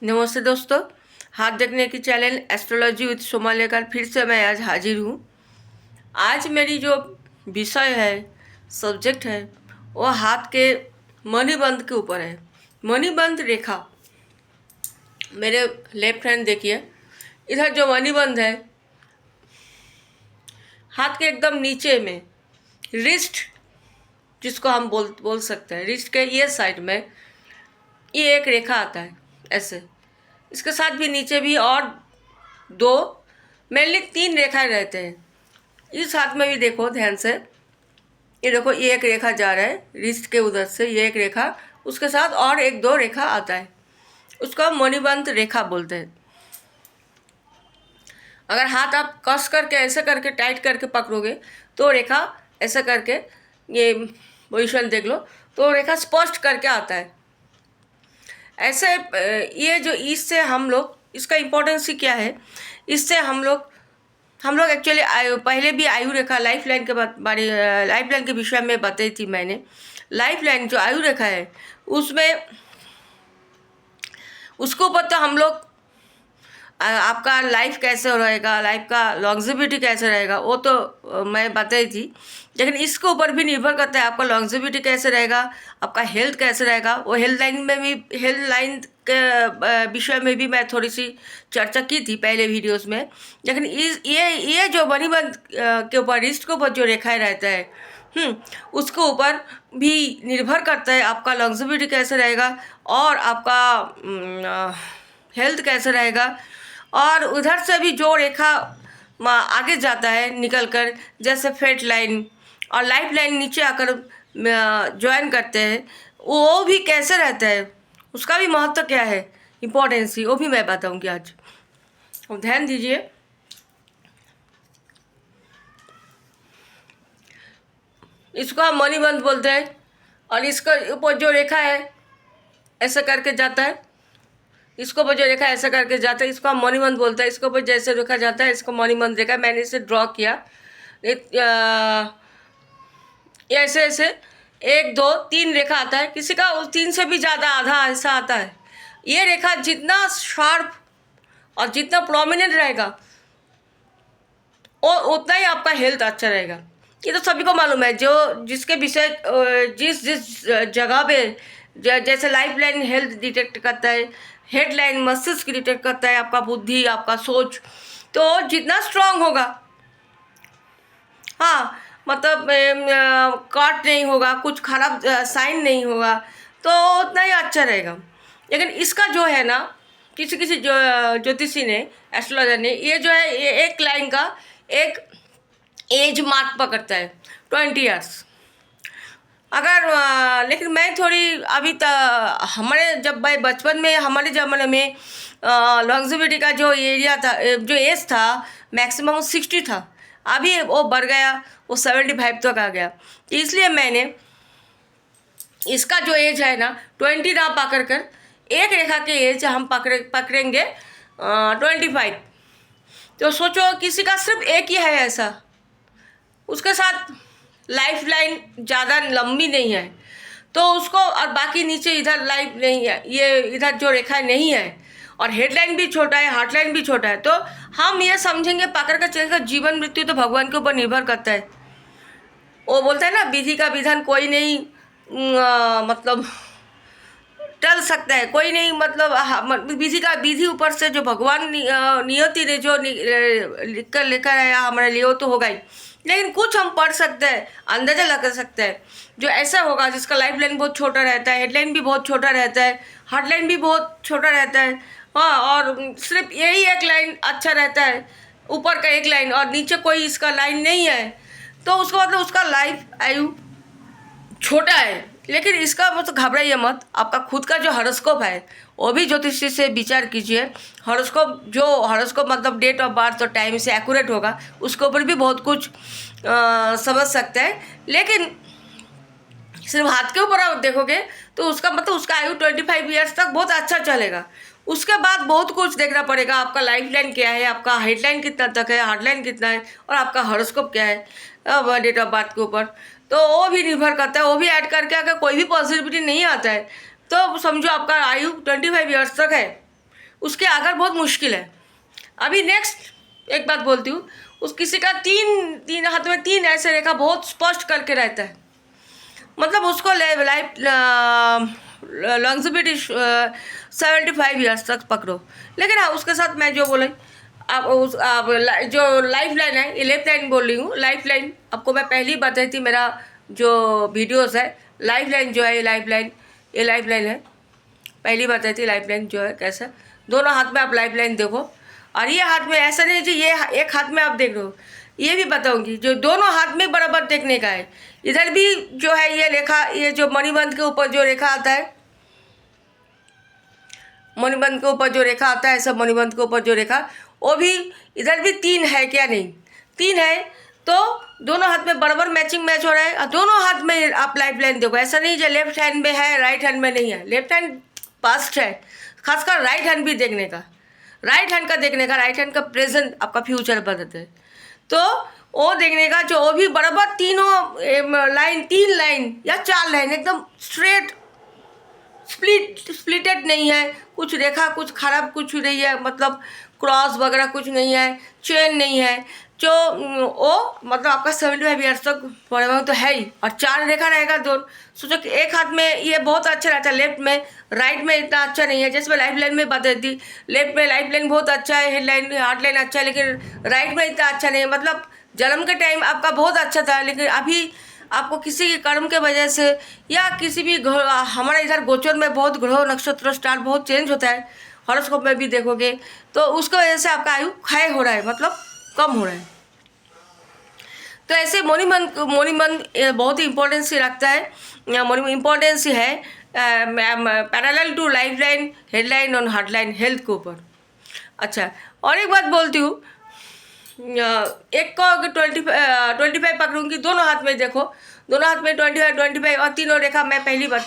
नमस्ते दोस्तों, हाथ देखने की चैनल एस्ट्रोलॉजी विद सोमा लेकर फिर से मैं आज हाजिर हूँ। आज मेरी जो विषय है, सब्जेक्ट है, वो हाथ के मणिबंध के ऊपर है। मणिबंध रेखा। मेरे लेफ्ट हैंड देखिए, इधर जो मणिबंध है हाथ के एकदम नीचे में, रिस्ट जिसको हम बोल सकते हैं, रिस्ट के ये साइड में ये एक रेखा आता है ऐसे। इसके साथ भी नीचे भी और दो, मेनली 3 रेखाएं रहते हैं। इस हाथ में भी देखो ध्यान से, ये देखो ये एक रेखा जा रहा है रिस्ट के उधर से, ये एक रेखा, उसके साथ और 1-2 रेखा आता है, उसको मणिबंध रेखा बोलते हैं। अगर हाथ आप कस करके ऐसे करके टाइट करके पकड़ोगे तो रेखा ऐसे करके, ये पोजिशन देख लो, तो रेखा स्पष्ट करके आता है ऐसे। ये जो इससे हम लोग, इसका इम्पोर्टेंस ही क्या है, इससे हम लोग एक्चुअली पहले भी आयु रेखा, लाइफ लाइन के बारे, लाइफ लाइन के विषय में बताई थी मैंने। लाइफ लाइन जो आयु रेखा है उसमें, उसके ऊपर तो हम लोग आपका लाइफ कैसे रहेगा, लाइफ का लॉन्जेविटी कैसे रहेगा, वो तो मैं बताई थी। लेकिन इसके ऊपर भी निर्भर करता है आपका लॉन्जेविटी कैसे रहेगा, आपका हेल्थ कैसे रहेगा। वो हेल्थ लाइन में भी, हेल्थ लाइन के विषय में भी मैं थोड़ी सी चर्चा की थी पहले वीडियोस में। लेकिन ये जो मणिबंध के ऊपर, रिस्ट के ऊपर जो रेखाएं रहता है, उसके ऊपर भी निर्भर करता है आपका लॉन्जेविटी कैसे रहेगा और आपका हेल्थ कैसे रहेगा। और उधर से भी जो रेखा आगे जाता है निकल कर, जैसे फेट लाइन और लाइफ लाइन नीचे आकर ज्वाइन करते हैं, वो भी कैसे रहता है, उसका भी महत्व क्या है, इम्पोर्टेंस ही, वो भी मैं बताऊंगी आज। ध्यान दीजिए, इसको हम मणिबंध बोलते हैं। और इसका ऊपर जो रेखा है ऐसा करके जाता है, इसको ऊपर जो रेखा ऐसा करके जाता है, इसको हम मणिबंध बोलते हैं। इसको ऊपर जैसे रेखा जाता है इसको मणिबंध रेखा, मैंने इसे ड्रॉ किया। ऐसे ऐसे 1-2-3 रेखा आता है, किसी का 3 से भी ज़्यादा आधा ऐसा आता है। ये रेखा जितना शार्प और जितना प्रोमिनेंट रहेगा और उतना ही आपका हेल्थ अच्छा रहेगा। ये तो सभी को मालूम है, जो जिसके विषय, जिस जिस जगह पे, जैसे लाइफ लाइन हेल्थ डिटेक्ट करता है, हेड लाइन मस्तिष्क डिटेक्ट करता है आपका बुद्धि, आपका सोच, तो जितना स्ट्रांग होगा, हाँ मतलब काट नहीं होगा, कुछ खराब साइन नहीं होगा, तो उतना ही अच्छा रहेगा। लेकिन इसका जो है ना, किसी किसी जो ज्योतिषी ने, एस्ट्रोलॉजर ने, ये जो है ये एक लाइन का एक एज मार्क पकड़ता है 20 ईयर्स। अगर लेकिन मैं थोड़ी अभी हमारे, जब मैं बचपन में, हमारे ज़माने में लॉन्जेविटी का जो एरिया था, जो एज था, मैक्सिमम 60 था। अभी वो बढ़ गया, वो 75 तक आ गया। इसलिए मैंने इसका जो एज है ना 20 ना पकड़ कर, एक रेखा के एज हम पकड़ेंगे 25। तो सोचो किसी का सिर्फ एक ही है ऐसा, उसके साथ लाइफ लाइन ज़्यादा लंबी नहीं है तो उसको, और बाकी नीचे इधर लाइफ नहीं है, ये इधर जो रेखा नहीं है, और हेडलाइन भी छोटा है, हार्टलाइन भी छोटा है, तो हम ये समझेंगे पकड़ कर चलेगा, जीवन मृत्यु तो भगवान के ऊपर निर्भर करता है। वो बोलता है ना, विधि का विधान कोई नहीं मतलब टल सकता है, कोई नहीं, मतलब विधि का विधि ऊपर से जो भगवान नियति ने जो लिख कर लेकर आया हमारे लिए, वो तो होगा ही। लेकिन कुछ हम पढ़ सकते हैं, अंदाजा लगा सकते हैं, जो ऐसा होगा जिसका लाइफ लाइन बहुत छोटा रहता है, हेडलाइन भी बहुत छोटा रहता है, हार्ट लाइन भी बहुत छोटा रहता है, हाँ, और सिर्फ यही एक लाइन अच्छा रहता है, ऊपर का एक लाइन, और नीचे कोई इसका लाइन नहीं है, तो उसको मतलब उसका लाइफ आयु छोटा है। लेकिन इसका मतलब घबराइए मत, आपका खुद का जो हॉरोस्कोप है वो भी ज्योतिषी से विचार कीजिए। हॉरोस्कोप, जो हॉरोस्कोप मतलब डेट ऑफ बर्थ और टाइम से एक्यूरेट होगा, उसके ऊपर भी बहुत कुछ समझ सकते हैं। लेकिन सिर्फ हाथ के ऊपर आप देखोगे तो उसका मतलब उसका आयु 25 ईयर्स तक बहुत अच्छा चलेगा। उसके बाद बहुत कुछ देखना पड़ेगा, आपका लाइफ लाइन क्या है, आपका हेडलाइन कितना तक है, हार्टलाइन कितना है, और आपका हॉरोस्कोप क्या है डेट ऑफ बर्थ के ऊपर, तो वो भी निर्भर करता है। वो भी ऐड करके अगर कोई भी पॉसिबिलिटी नहीं आता है तो समझो आपका आयु 25 ईयर्स तक है। उसके आगे बहुत मुश्किल है। अभी नेक्स्ट एक बात बोलती हूँ, उस किसी का तीन हाथ में 3 ऐसे रेखा बहुत स्पष्ट करके रहता है, मतलब उसको लाइफ लॉन्जिविटी 75 ईयर्स तक पकड़ो। लेकिन हाँ, उसके साथ मैं जो बोली, आप जो लाइफ लाइन है, ये लेफ्ट लाइन बोल रही हूँ। लाइफ लाइन आपको मैं पहले ही बताई थी, मेरा जो वीडियोस है। लाइफ लाइन जो है, ये लाइफ लाइन है, पहली बताई थी। लाइफ लाइन जो है कैसा, दोनों हाथ में आप लाइफ लाइन देखो। और ये हाथ में ऐसा नहीं जी ये एक हाथ में आप देख रहे हो, ये भी बताऊंगी जो दोनों हाथ में बराबर देखने का है। इधर भी जो है ये रेखा, ये जो मणिबंध के ऊपर जो रेखा आता है, मणिबंध के ऊपर जो रेखा आता है, सब मणिबंध के ऊपर जो रेखा, वो भी इधर भी 3 है क्या? नहीं, 3 है। तो दोनों हाथ में बराबर मैच हो रहा है। और दोनों हाथ में आप लाइफ लाइन देखो, ऐसा नहीं जो लेफ्ट हैंड में है राइट हैंड में नहीं है। लेफ्ट हैंड पास्ट है, खासकर राइट हैंड भी देखने का, राइट हैंड का प्रेजेंट आपका फ्यूचर बताते हैं। तो वो देखने का जो वो भी बराबर तीनों लाइन, 3 लाइन या 4 लाइन एकदम स्ट्रेट, स्प्लिटेड नहीं है, कुछ रेखा कुछ खराब कुछ नहीं है, मतलब क्रॉस वगैरह कुछ नहीं है, चेन नहीं है, जो वो मतलब आपका 75 ईयर्स तक पड़ेगा तो है ही। और 4 रेखा रहेगा दोनों। सोचो कि एक हाथ में ये बहुत अच्छा रहता है, लेफ्ट में, राइट में इतना अच्छा नहीं है। जैसे मैं लाइफ लाइन में बता दी, लेफ्ट में लाइफ लाइन बहुत अच्छा है, हेड लाइन हार्ट लाइन अच्छा है, लेकिन राइट में इतना अच्छा नहीं है। मतलब जन्म के टाइम आपका बहुत अच्छा था, लेकिन अभी आपको किसी के कर्म के वजह से या किसी भी हमारे इधर गोचर में बहुत ग्रह नक्षत्र स्टार बहुत चेंज होता है, हॉरोस्कोप में भी देखोगे, तो उसकी वजह से आपका आयु क्षय हो रहा है, मतलब कम हो रहा है। तो ऐसे मणिबंध बहुत ही इम्पोर्टेंस रखता है, इम्पोर्टेंस है parallel to life line, head line और हार्ट लाइन, हेल्थ के ऊपर। अच्छा, और एक बात बोलती हूँ, एक को अगर 25 पकड़ूंगी, दोनों हाथ में देखो, दोनों हाथ में 25 और तीनों रेखा मैं पहली बार